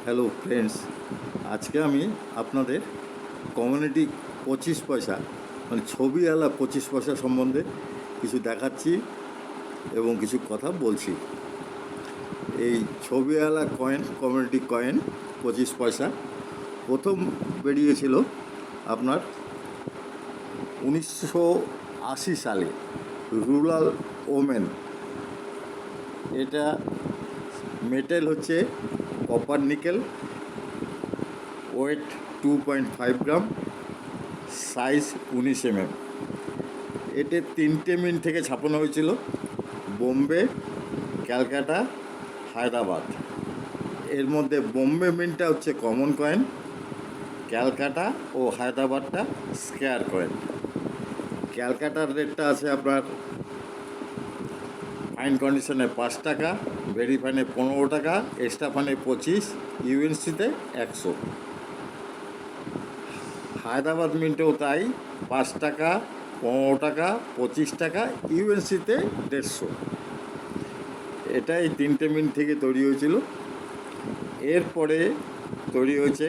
Hello friends, আজকে আমি আপনাদের কমিউনিটি 25 পয়সা মানে ছবিওয়ালা 25 পয়সা সম্বন্ধে কিছু দেখাচ্ছি এবং কিছু কথা বলছি। এই ছবিওয়ালা কয়েন, কমিউনিটি কয়েন 25 পয়সা প্রথম বেরিয়েছিল আপনার 1980 সালে। রুরাল ওমেন, এটা মেটেল হচ্ছে কপার নিকেল, ওয়েট 2.5 গ্রাম, সাইজ 19 mm। এতে 3টে মিন্ট থেকে ছাপানো হয়েছিল বোম্বে, ক্যালকাটা, হায়দ্রাবাদ। এর মধ্যে বোম্বে মিন্টটা হচ্ছে কমন কয়েন, ক্যালকাটা ও হায়দ্রাবাদটা স্কোয়ার কয়েন। ক্যালকাটার রেটটা আছে আপনার ফাইন কন্ডিশনে 5 টাকা, ভেরি ফাইনে 15 টাকা, এক্সট্রা ফাইনে 25, ইউএনসিতে 100। হায়দ্রাবাদ মিন্টেও তাই, 5 টাকা, 15 টাকা, 25 টাকা, ইউএনসিতে 150। এটা এই 3টে মিন্ট থেকে তৈরি হয়েছিল। এরপরে তৈরি হয়েছে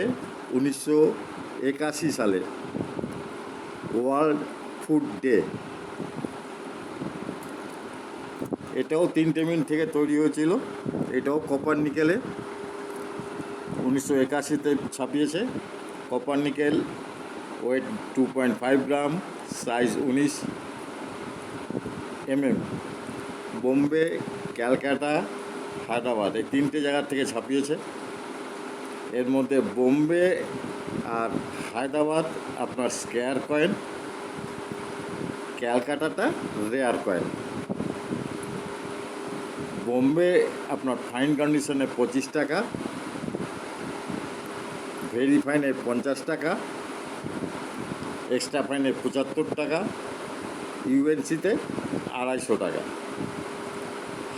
1981 সালে ওয়ার্ল্ড ফুড ডে। এটাও 3টে মিন্ট থেকে তৈরি হয়েছিল, এটাও কপার নিকেলে 1981-তে ছাপিয়েছে। কপার নিকেল, ওয়েট 2.5 গ্রাম, সাইজ 19 mm। বোম্বে, ক্যালকাটা, হায়দ্রাবাদ এই 3টে জায়গার থেকে ছাপিয়েছে। এর মধ্যে বোম্বে আর হায়দ্রাবাদ আপনার স্কোয়ার কয়েন, ক্যালকাটাটা রেয়ার কয়েন। বোম্বে আপনার ফাইন কন্ডিশনে 25 টাকা, ভেরি ফাইনে 50 টাকা, এক্সট্রা ফাইনে 75 টাকা, ইউএনসিতে 250 টাকা।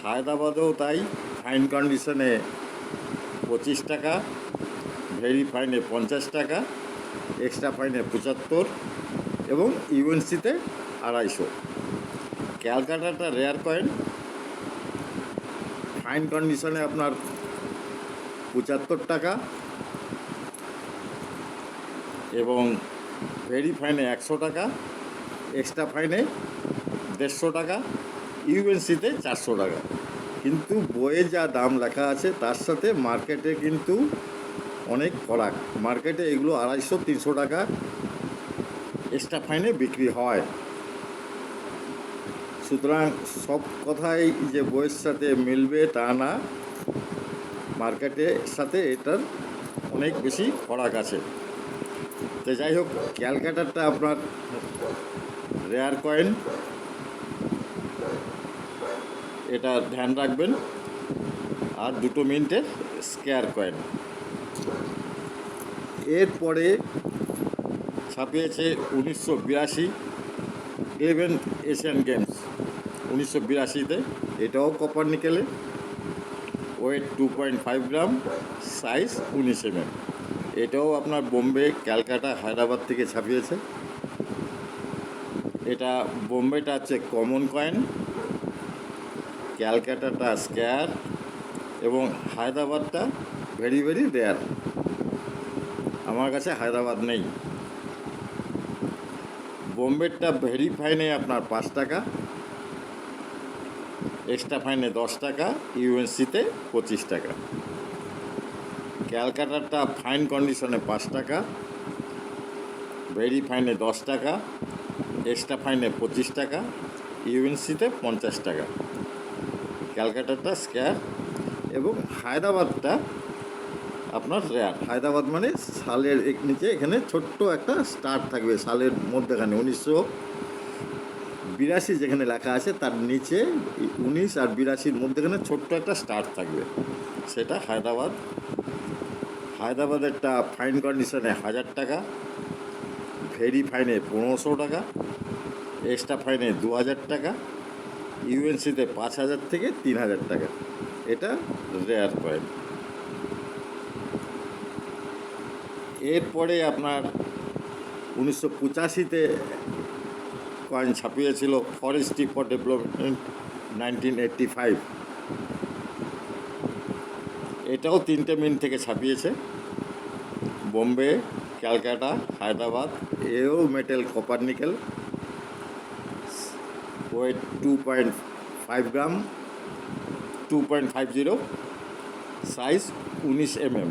হায়দ্রাবাদেও তাই, ফাইন কন্ডিশনে 25 টাকা, ভেরি ফাইনে 50 টাকা, এক্সট্রা ফাইনে 75 এবং ইউএনসিতে 250। ক্যালকাটাটা রেয়ার কয়েন, ফাইন কন্ডিশনে আপনার 75 টাকা এবং ভেরি ফাইনে 100 টাকা, এক্সট্রা ফাইনে 150 টাকা, ইউএনসিতে 400 টাকা। কিন্তু বইয়ে যা দাম লেখা আছে তার সাথে মার্কেটে কিন্তু অনেক ফরাক। মার্কেটে এগুলো 250-300 টাকা এক্সট্রা ফাইনে বিক্রি হয়। সুতরাং সব কথাই যে বইয়ের সাথে মিলবে তা না, মার্কেটের সাথে এটার অনেক বেশি ফরাক আছে। তো যাই হোক, ক্যালকাটারটা আপনার রেয়ার কয়েন, এটা ধ্যান রাখবেন। আর 2 মিনিটের স্কোয়ার কয়েন। এরপরে ছাপিয়েছে 1982 11th এশিয়ান গেমস 1982-তে। এটাও কপার নিকেলে, ওয়েট 2.5 গ্রাম, সাইজ 19 mm। এটাও আপনার বোম্বে, ক্যালকাটা, হায়দ্রাবাদ থেকে ছাপিয়েছে। এটা বোম্বেটা হচ্ছে কমন কয়েন, ক্যালকাটাটা স্কোয়ার এবং হায়দ্রাবাদটা ভেরি ভেরি রেয়ার। আমার কাছে হায়দ্রাবাদ নেই। বোম্বেরটা ভেরি ফাইনে আপনার 5 টাকা, এক্সট্রা ফাইনে 10 টাকা, ইউএনসিতে 25 টাকা। ক্যালকাটারটা ফাইন কন্ডিশনে 5 টাকা, ভেরি ফাইনে 10 টাকা, এক্সট্রা ফাইনে 25 টাকা, ইউএনসিতে 50 টাকা। ক্যালকাটারটা স্কোয়ার এবং হায়দ্রাবাদটা আপনার রেয়ার। হায়দ্রাবাদ মানে সালের নিচে এখানে ছোট্ট একটা স্টার থাকবে, সালের মধ্যেখানে 1982 যেখানে লেখা আছে তার নিচে 19 আর 82-র মধ্যেখানে ছোট্ট একটা স্টার থাকবে, সেটা হায়দ্রাবাদ। হায়দ্রাবাদেরটা ফাইন কন্ডিশনে 1000 টাকা, ভেরি ফাইনে 1500 টাকা, এক্সট্রা ফাইনে 2000 টাকা, ইউএনসিতে 5000 থেকে 3000 টাকা। এটা রেয়ার কয়েন। এরপরে আপনার 1985-তে কয়েন ছাপিয়েছিল ফরেস্ট্রি ফর ডেভেলপমেন্ট 1985। এটাও 3টে মিন্ট থেকে ছাপিয়েছে। বোম্বে, ক্যালকাটা, হায়দ্রাবাদ, এও মেটেল কপার নিকেল, ওয়েট 2.5 গ্রাম, 2.50, সাইজ 19 mm।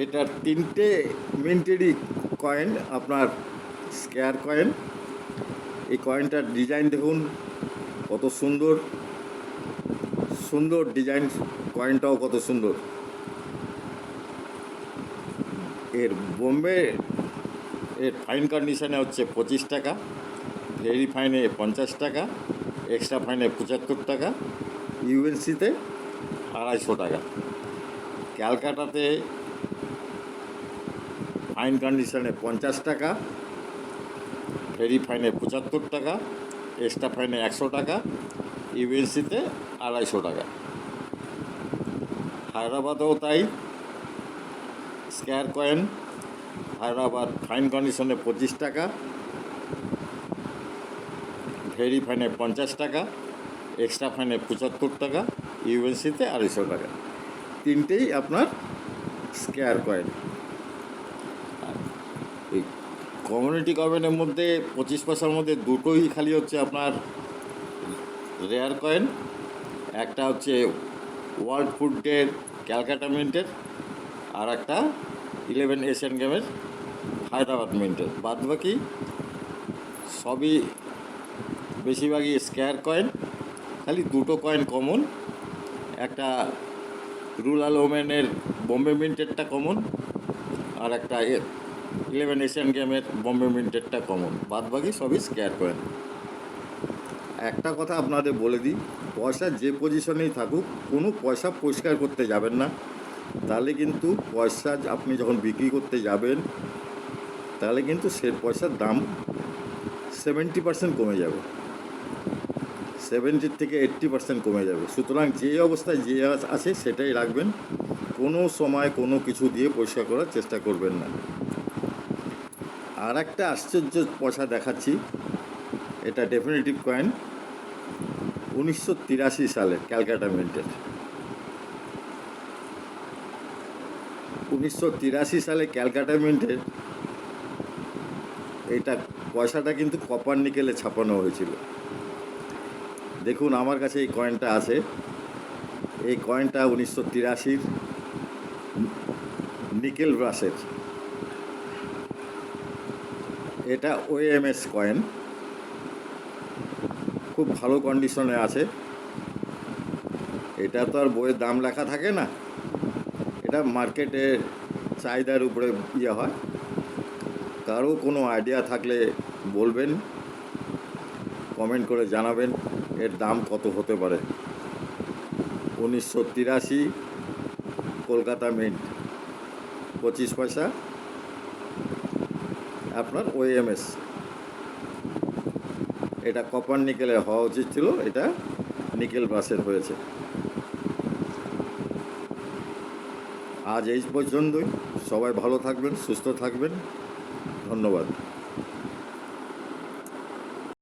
এটার 3টে মিন্টেরই কয়েন আপনার স্কোয়ার কয়েন। এই কয়েনটার ডিজাইন দেখুন কত সুন্দর সুন্দর ডিজাইন, কয়েনটাও কত সুন্দর। এর বোম্বে এর ফাইন কন্ডিশনে হচ্ছে 25 টাকা, ভেরি ফাইনে 50 টাকা, এক্সট্রা ফাইনে 75 টাকা, ইউএনসিতে 250 টাকা। ক্যালকাটাতে ফাইন কন্ডিশনে 50 টাকা, ভেরি ফাইনে 75 টাকা, এক্সট্রা ফাইনে 100 টাকা, ইউএনসিতে 250 টাকা। হায়দ্রাবাদেও তাই, স্কোয়ার কয়েন হায়দ্রাবাদ ফাইন কন্ডিশনে 25 টাকা, ভেরি ফাইনে 50 টাকা, এক্সট্রা ফাইনে 75 টাকা, ইউএনসিতে 250 টাকা। 3টেই আপনার স্কোয়ার কয়েন। এই কমিউনিটি কয়েনের মধ্যে 25 পয়সার মধ্যে দুটোই খালি হচ্ছে আপনার রেয়ার কয়েন। একটা হচ্ছে ওয়ার্ল্ড ফুড ডের ক্যালকাটা মিন্টের, আর একটা 11 এশিয়ান গেমের হায়দ্রাবাদ মিন্টের। বাদবাকি সবই বেশিরভাগই স্কোয়ার কয়েন। খালি দুটো কয়েন কমন, একটা রুরাল ওমেনের বোম্বে মিন্টেরটা কমন, আর একটা 11 এশিয়ান গেমের বোম্বে মিন্টেরটা কমন। বাদবাকি সবই স্কোয়ার কয়েন। একটা কথা আপনাদের বলে দিই, পয়সা যে পজিশনেই থাকুক কোনো পয়সা পরিষ্কার করতে যাবেন না। তাহলে কিন্তু পয়সা আপনি যখন বিক্রি করতে যাবেন তাহলে কিন্তু সে পয়সার দাম 70% কমে যাবে, 70 থেকে 80% কমে যাবে। সুতরাং যে অবস্থায় যে আছে সেটাই রাখবেন, কোনো সময় কোনো কিছু দিয়ে পরিষ্কার করার চেষ্টা করবেন না। আর একটা আশ্চর্য পয়সা দেখাচ্ছি, এটা ডেফিনেটিভ কয়েন 1983 সালের ক্যালকাটা মিন্টের। 1983 সালে ক্যালকাটা মিন্টের এটা পয়সাটা কিন্তু কপার নিকেলে ছাপানো হয়েছিল। দেখুন আমার কাছে এই কয়েনটা আছে। এই কয়েনটা 1983 নিকেল ব্রাসের। এটা ওএমএস কয়েন, খুব ভালো কন্ডিশনে আছে। এটা তো আর বইয়ের দাম লেখা থাকে না, এটা মার্কেটে চাহিদার উপরে ইয়ে হয়। কারো কোনো আইডিয়া থাকলে বলবেন, কমেন্ট করে জানাবেন এর দাম কত হতে পারে। 1983 কলকাতা মিন্ট, 25 পয়সা আপনার ওএমএস। এটা কপার নিকেলে হওয়া উচিত ছিল, এটা নিকেল ব্রাসের হয়েছে। আজ এই পর্যন্তই। সবাই ভালো থাকবেন, সুস্থ থাকবেন। ধন্যবাদ।